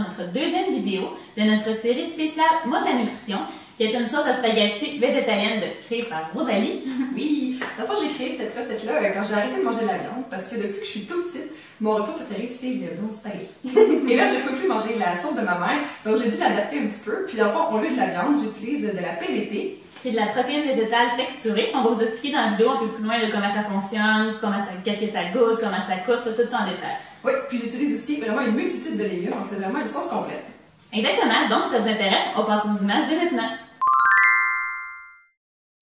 notre deuxième vidéo de notre série spéciale Mode à nutrition, qui est une sauce à spaghetti végétalienne créée par Rosalie. Oui, d'abord j'ai créé cette recette-là quand j'ai arrêté de manger de la viande, parce que depuis que je suis toute petite, mon repas préféré c'est le bon spaghetti. Et là, je ne peux plus manger la sauce de ma mère, donc j'ai dû l'adapter un petit peu. Puis dans le fond, au lieu de la viande, j'utilise de la PVT. Qui est de la protéine végétale texturée. On va vous expliquer dans la vidéo un peu plus loin de comment ça fonctionne, qu'est-ce que ça goûte, comment ça coûte, tout ça en détail. Oui, puis j'utilise aussi vraiment une multitude de légumes, donc c'est vraiment une sauce complète. Exactement, donc si ça vous intéresse, on passe aux images dès maintenant.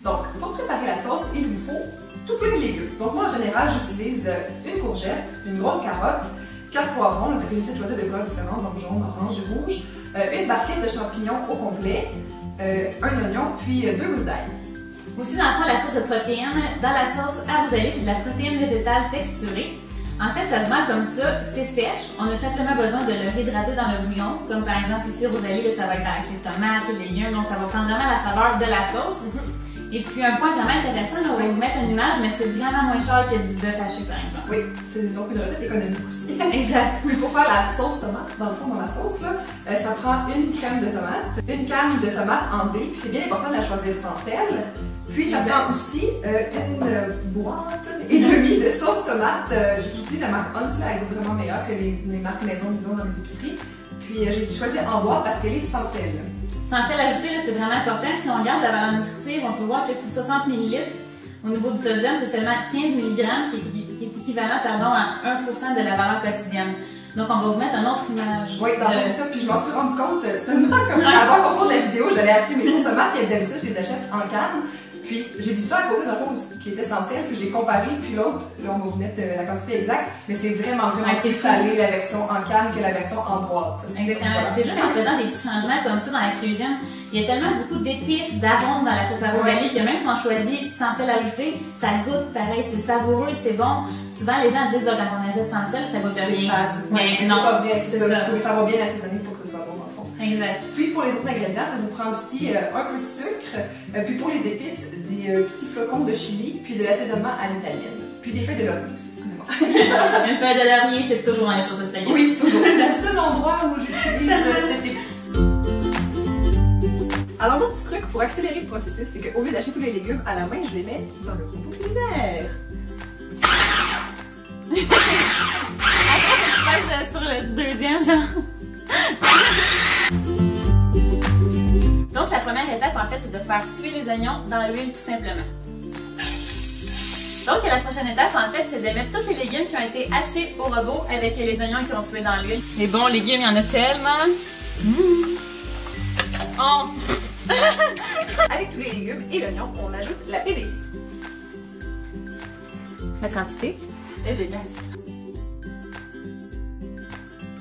Donc, pour préparer la sauce, il vous faut tout plein de légumes. Donc moi, en général, j'utilise une courgette, une grosse carotte, 4 poivrons, donc une de choisir de couleurs différentes, donc jaune, orange, rouge, une barquette de champignons au complet, un oignon, puis 2 gousses d'ail. Aussi, dans le fond, la sauce de protéines, dans la sauce à Rosalie, c'est de la protéine végétale texturée. En fait, ça se vend comme ça, c'est sèche. On a simplement besoin de le réhydrater dans le bouillon. Comme par exemple ici, Rosalie, là, ça va être avec les tomates, les légumes, donc ça va prendre vraiment la saveur de la sauce. Et puis un point vraiment intéressant, là, on va vous mettre une image, mais c'est vraiment moins cher que du bœuf haché par exemple. Oui, c'est donc une recette économique aussi. Exact. Puis pour faire la sauce tomate, dans le fond, dans la sauce, là, ça prend une crème de tomate, une canne de tomate en dés, puis c'est bien important de la choisir sans sel. Puis ça prend aussi une boîte et demie de sauce tomate. J'utilise la marque Hunt, elle goûte vraiment meilleure que les marques maison, disons, dans les épiceries. Puis j'ai choisi en boîte parce qu'elle est sans sel. Sans sel ajouté, c'est vraiment important. Si on regarde la valeur nutritive, on peut voir que pour 60 ml, au niveau du sodium, c'est seulement 15 mg qui est équivalent à 1% de la valeur quotidienne. Donc, on va vous mettre une autre image. Oui, c'est ça. Puis je m'en suis rendu compte seulement comme avant qu'on tourne la vidéo, j'allais acheter mes sauces tomates et d'habitude, je les achète en canne. Puis j'ai vu ça à côté d'un fond qui était essentiel, puis j'ai comparé, puis l'autre, là on va vous mettre la quantité exacte, mais c'est vraiment plus salé la version en canne que la version en boîte. Exactement. Voilà. C'est juste en faisant des petits changements comme ça dans la cuisine. Il y a tellement beaucoup d'épices, d'arômes dans la sauce à Rosalie que même si on choisit sans sel ajouté, ça goûte pareil, c'est savoureux, c'est bon. Souvent les gens disent quand on achète sans sel, ça goûte rien. Mais non, c'est pas vrai, c'est ça. Il faut savoir bien assaisonner pour que ce soit bon dans le fond. Exact. Puis pour les autres ingrédients, ça vous prend aussi un peu de sucre, puis pour les épices, des petits flocons de chili, puis de l'assaisonnement à l'italienne. Puis des feuilles de laurier aussi, excusez-moi. Une feuille de laurier, c'est toujours dans les sauces spaghetti. Oui, toujours. C'est le seul endroit où j'utilise cette épice. Alors mon petit truc pour accélérer le processus, c'est qu'au lieu d'acheter tous les légumes à la main, je les mets dans le robot culinaire. Après, tu passes sur le deuxième, genre. Donc, la première étape, en fait, c'est de faire suer les oignons dans l'huile, tout simplement. Donc, la prochaine étape, en fait, c'est de mettre tous les légumes qui ont été hachés au robot avec les oignons qui ont sué dans l'huile. Les bons légumes, il y en a tellement. Oh! Avec tous les légumes et l'oignon, on ajoute la PVT. La quantité? Et des gaz.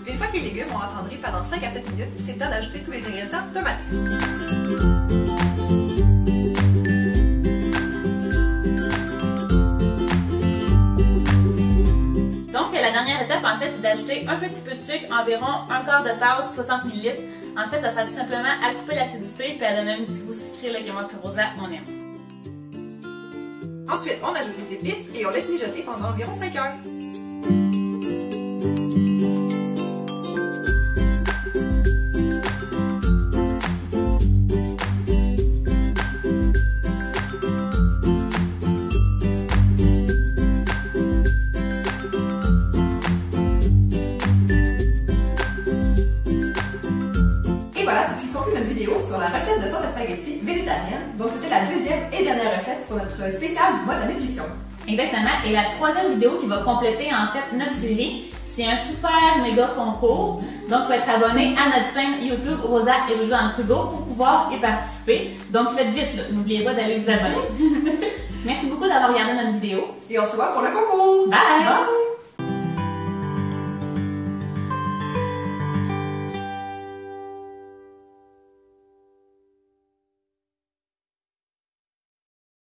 Une fois que les légumes ont attendri pendant 5 à 7 minutes, c'est le temps d'ajouter tous les ingrédients tomatés. Donc, la dernière étape, en fait, c'est d'ajouter un petit peu de sucre, environ un quart de tasse, 60 ml. En fait, ça sert tout simplement à couper l'acidité et à donner un petit goût sucré là, que moi et Rosa, on aime. Ensuite, on ajoute les épices et on laisse mijoter pendant environ 5 heures. Voilà, c'est ce qui conclut notre vidéo sur la recette de sauce à spaghetti végétarienne. Donc c'était la deuxième et dernière recette pour notre spécial du mois de la nutrition. Exactement. Et la troisième vidéo qui va compléter en fait notre série, c'est un super méga concours. Donc, il faut être abonné à notre chaîne YouTube Rosa et Jojo dans le frigo pour pouvoir y participer. Donc, faites vite, n'oubliez pas d'aller vous abonner. Merci beaucoup d'avoir regardé notre vidéo. Et on se revoit pour le concours. Bye! Bye.